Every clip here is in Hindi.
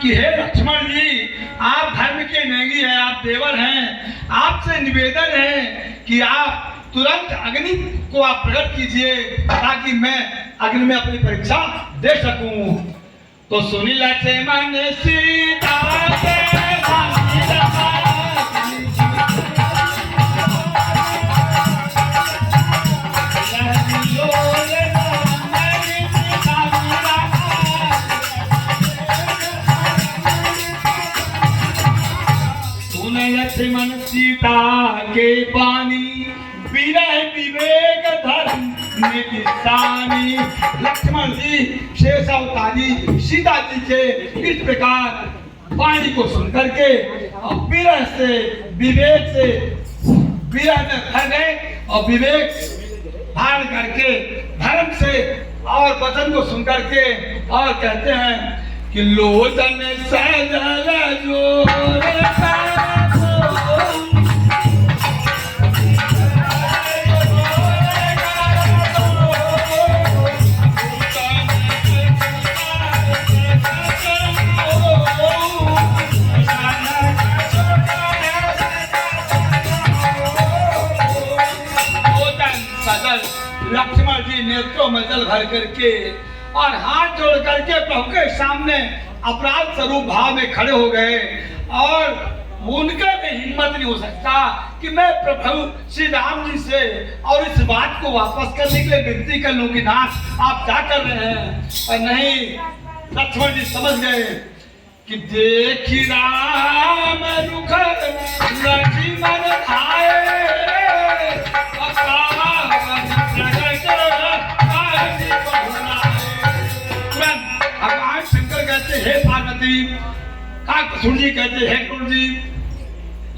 कि हे लक्ष्मण जी, आप धर्म के नेगी हैं, आप देवर हैं, आपसे निवेदन है कि आप तुरंत अग्नि को आप प्रकट कीजिए ताकि मैं अग्नि में अपनी परीक्षा दे सकूं। तो सुनी लक्ष्मण सीता के लक्ष्मण सीता के पानी विरह विवेक धर्म निशानी। लक्ष्मण जी शेष अवतारी सीता जी के इस प्रकार वाणी को सुन करके विरह से विवेक से विरह में भर गए और विवेक धारण करके धर्म से और वचन को सुन करके और कहते हैं कि लोचन सजल जोर लक्ष्मण जी नेत्रों में जल भर करके और हाथ जोड़ करके प्रभु के सामने अपराध स्वरूप भाव में खड़े हो गए और उनका भी हिम्मत नहीं हो सकता कि मैं प्रभु श्री राम जी से और इस बात को वापस करने के लिए विनती कर लूं कि नाथ आप क्या कर रहे हैं। और नहीं, लक्ष्मण जी समझ गए कि देखी राम रुख लक्ष्मण आए हे पार्वती, काकसुर जी कहते हे कुंड जी,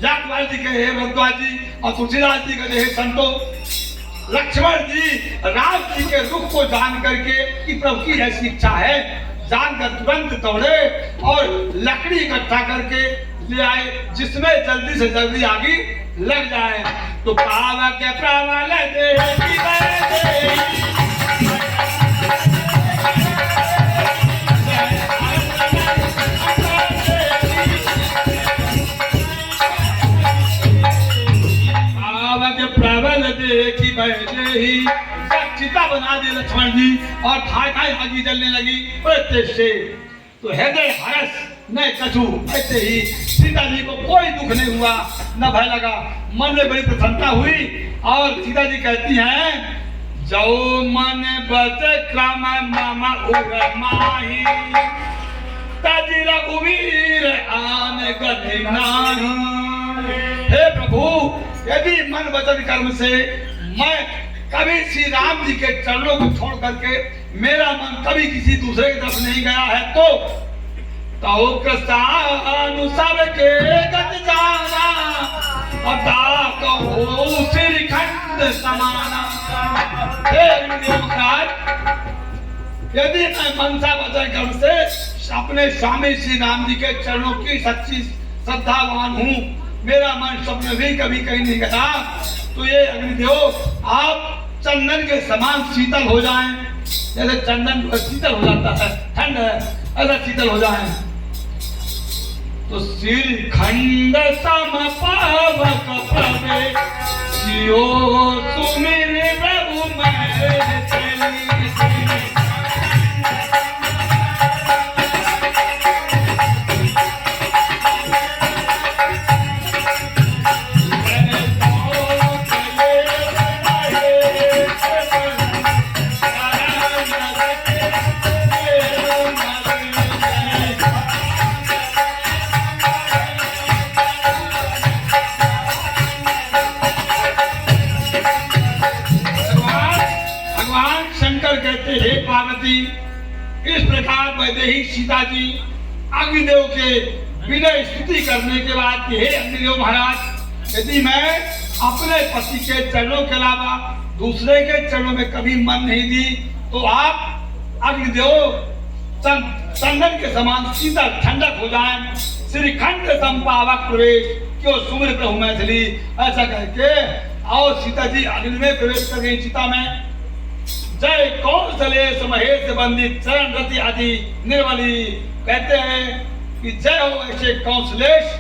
याकवाल जी कहे हे भरद्वाज जी और तुलसीदास जी कहते हे संतो। लक्ष्मण जी राम जी के रुख को जान करके कि प्रभु की ऐसी इच्छा है जानकर तुरंत दौड़े और लकड़ी इकट्ठा करके ले आए जिसमें जल्दी से जल्दी आगे लग जाए। तो पावा के प्रबल दे प्रबल देखी बैठे ही चिता बना दे लक्ष्मण जी और ठाई आगी जलने लगी तेज से। तो हृदय हर्ष न कछु, ऐसे ही सीता जी को कोई दुख नहीं हुआ न भय लगा, मन में बड़ी प्रसन्नता हुई। और सीता जी कहती हैं जो मन बच क्रम मामा उर माही तजी रघुवीर आन गति नाही। हे प्रभु, यदि मन वचन कर्म से मैं कभी श्री राम जी के चरणों को छोड़ करके मेरा मन कभी किसी दूसरे की तरफ नहीं गया है तो कृष्णानुसार के गत जाना अता कहो श्रीखंड समाना। यदि मैं मनसा वचन कर्म से अपने स्वामी श्री राम जी के चरणों की सच्ची श्रद्धावान हूँ, मेरा मन स्वप्न भी कभी कहीं नहीं गया, तो ये अग्निदेव आप चंदन के समान शीतल हो जाएं, जैसे चंदन शीतल हो जाता है, ठंड है ऐसा शीतल हो जाएं। तो श्रीखंड सम पावक प्रभे सियो सुमिर प्रभु मैं चली। पार्वती, इस प्रकार वैदेही सीता जी अग्निदेव के विनय स्तुति करने के बाद कि हे अग्निदेव महाराज, यदि मैं अपने पति के चरणों के अलावा दूसरे के चरणों में कभी मन नहीं दी तो आप अग्निदेव चंदन के समान शीतल ठंडक हो जाए। श्रीखंड संपावक प्रवेश क्यों सुमिर प्रभु मैथिली, ऐसा कहके और सीता जी अग्नि में प्रवेश कर गई चिता में। जय कौशलेश महेश वंदित चरण रति आदि निर्मली, कहते हैं कि जय हो ऐसे कौशलेश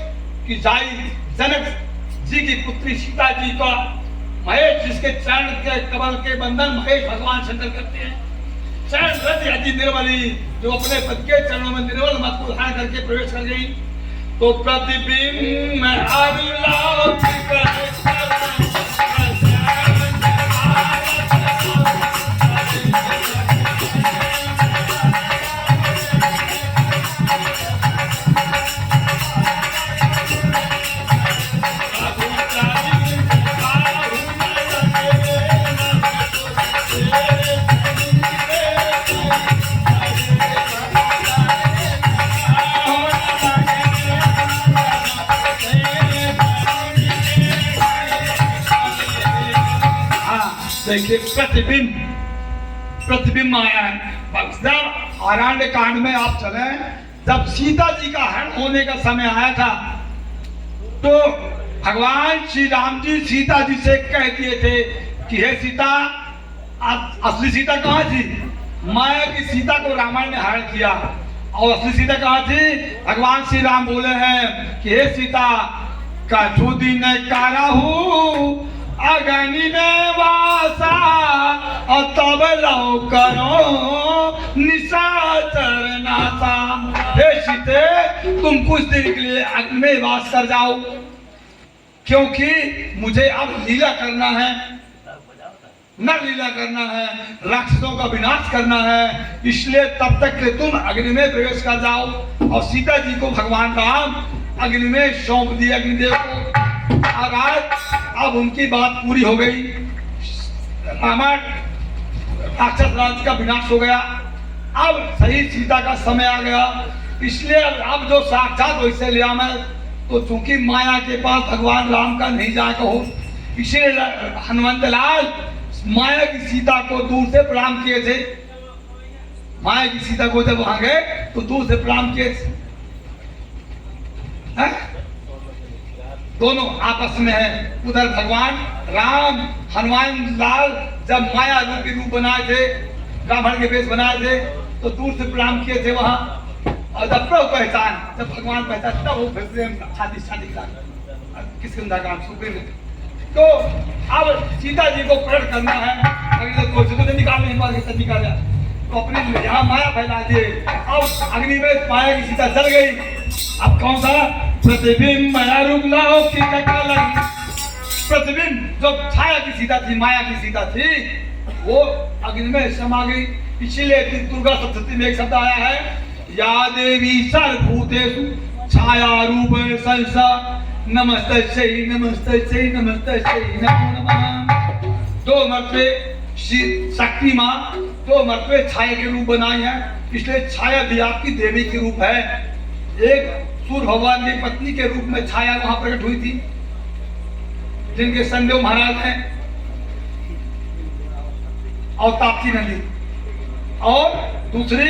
कि जाई जनक जी की पुत्री सीता जी का महेश जिसके चरण के कमल के बंधन महेश भगवान शंकर करते हैं। चरण रज अति निर्मली जो अपने पद के चरणों में निर्मल मत को धारण करके प्रवेश कर गई। तो प्रतिबिंब में देखिए प्रतिबिंब प्रतिबिंब आया है। जब आरण्य कांड में आप चले, जब सीता जी का हरण होने का समय आया था तो भगवान श्री राम जी सीता जी से कह दिए थे कि हे सीता, असली सीता कहाँ थी? माया की सीता को रावण ने हरण किया। और असली सीता कहाँ थी? भगवान श्री राम बोले हैं कि हे सीता, कछु दिन काराहू अगनी में वासा और तब लो करो निशाचर नासा। हे सीते, तुम कुछ दिन के लिए अग्नि में वास कर जाओ, क्योंकि मुझे अब लीला करना है, न लीला करना है, राक्षसों का विनाश करना है, इसलिए तब तक के तुम अग्नि में प्रवेश कर जाओ। और सीता जी को भगवान राम अग्नि में सौंप दिया अग्निदेव को। और आज अब उनकी बात पूरी हो गई, रावण राक्षस राज का विनाश हो गया। अब सही सीता का समय आ गया, इसलिए अब जो साक्षात वैसे लिया मैं, तो चूंकि माया के पास भगवान राम का नहीं जा कहो, इसलिए हनुमंत लाल माया की सीता को दूर से प्रणाम किए थे। माया की सीता को जब वहां गए तो दूर से प्रणाम किए थे। दोनों आपस में है। उधर भगवान राम हनुमान लाल जब माया रूपी रूप बनाए थे, ब्राह्मण के वेश बनाए थे, तो दूर से प्रणाम किए थे वहां। और जब प्रभु पहचान, जब भगवान पहचान, तब वो शादी किसके काम सुप्रीम। तो अब सीता जी को प्रकट करना है, अगर निकाल तो अपने यहाँ माया फैला दिए। अब अग्नि में माया की सीता जल गई। अब कौन सा प्रतिबिंब माया रूप लाओ कि प्रतिबिंब जो छाया की सीता थी, माया की सीता थी, वो अग्नि में समा गई। इसीलिए दुर्गा सप्तशती में एक शब्द आया है, या देवी सर्वभूतेषु छाया रूप संसा नमस्तस्यै नमस्तस्यै नमस्तस्यै नमो नमः। दो मर्तबे शक्ति माँ दो मर्तबे छाया के रूप बनाई है, इसलिए छाया भी आपकी देवी के रूप है। एक सूर्य भगवान की पत्नी के रूप में छाया वहां प्रकट हुई थी, जिनके संदेव महाराज हैं, और ताप्ती नदी। और दूसरी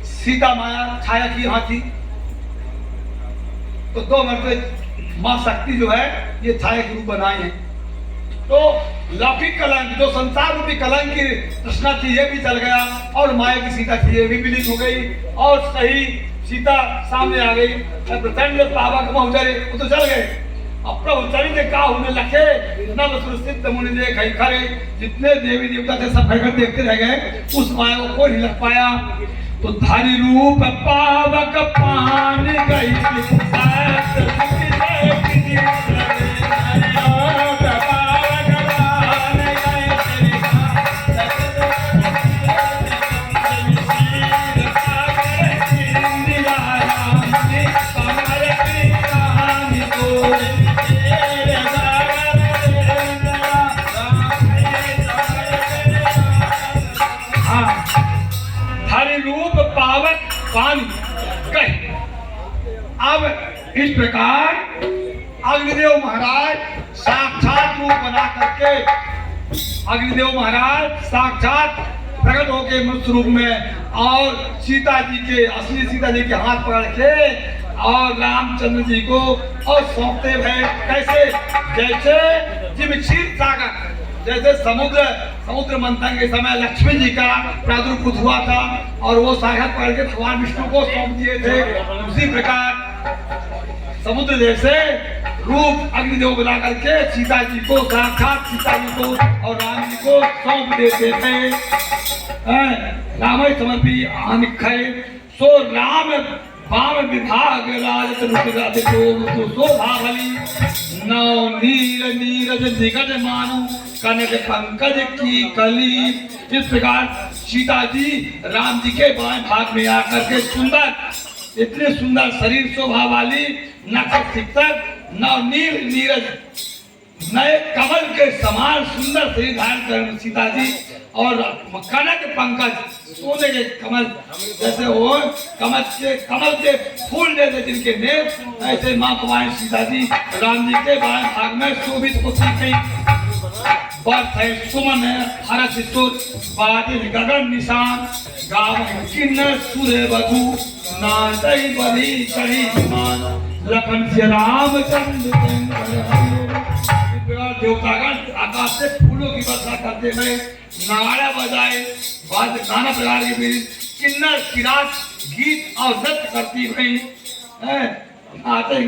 सीता माया छाया की यहाँ थी। तो दो मर्तबे मां शक्ति जो है ये छाया के रूप बनाए हैं। तो लौकिक कलंक जो संसार रूपी कलंक की तृष्णा थी ये भी चल गया, और माया की सीता थी ये भी विलीन हो गई, और सही सीता सामने आ गई। प्रचंड पावक महुजरे वो तो चल गए। अब प्रभु चरित्र का होने लगे, नव सुरसिद्ध मुनि देख खरे, जितने देवी देवता थे सब खड़े देखते रह गए, उस माया को कोई नहीं लग पाया। तो धारी रूप पावक पान गई अब इस प्रकार अग्निदेव महाराज साक्षात रूप बना करके, अग्निदेव महाराज साक्षात प्रकट होके मनुष्य रूप में, और सीता जी के असली सीता जी के हाथ पकड़ के और रामचंद्र जी को और सौंपते हैं। कैसे? जैसे जिम क्षीर सागर जैसे समुद्र मंथन के समय लक्ष्मी जी का प्रादुर्भूत हुआ था और वो साक्षात पकड़ के भगवान विष्णु को सौंप दिए थे, उसी प्रकार समुद्र जैसे रूप अग्निदेव बना करके सीता जी को साक्षात सीता जी को और राम जी को सौंप देते थे। राम समर्पी आनिखय सो राम पाव विभाग राजत रुचि तो शोभा भली नौ नीरज निगज मानो कनक पंकज की कली। इस प्रकार सीता जी राम जी के बाएं भाग में आकर के सुंदर, इतने सुंदर शरीर शोभा वाली, नखत शिक्षक नवनील नीरज नए कमल के समान सुंदर शरीर धारण कर सीता जी और कनक पंकज सोने के कमल जैसे हो, कमल के फूल जैसे जिनके नेत्र, ऐसे मां भवानी सीता जी राम जी के बाएं भाग में शोभित होती गई। बर्थ है सुमन है हरस सुर बादल गगन निशान गाँव किन्नर सूर्य वधु नादई बलि करी मान लखन से रामचंद्र। देवतागण आकाश से फूलों की वर्षा करते हुए नारा बजाए, नाना प्रकार के बीच किन्नर किरात गीत और नृत्य करती हुई आते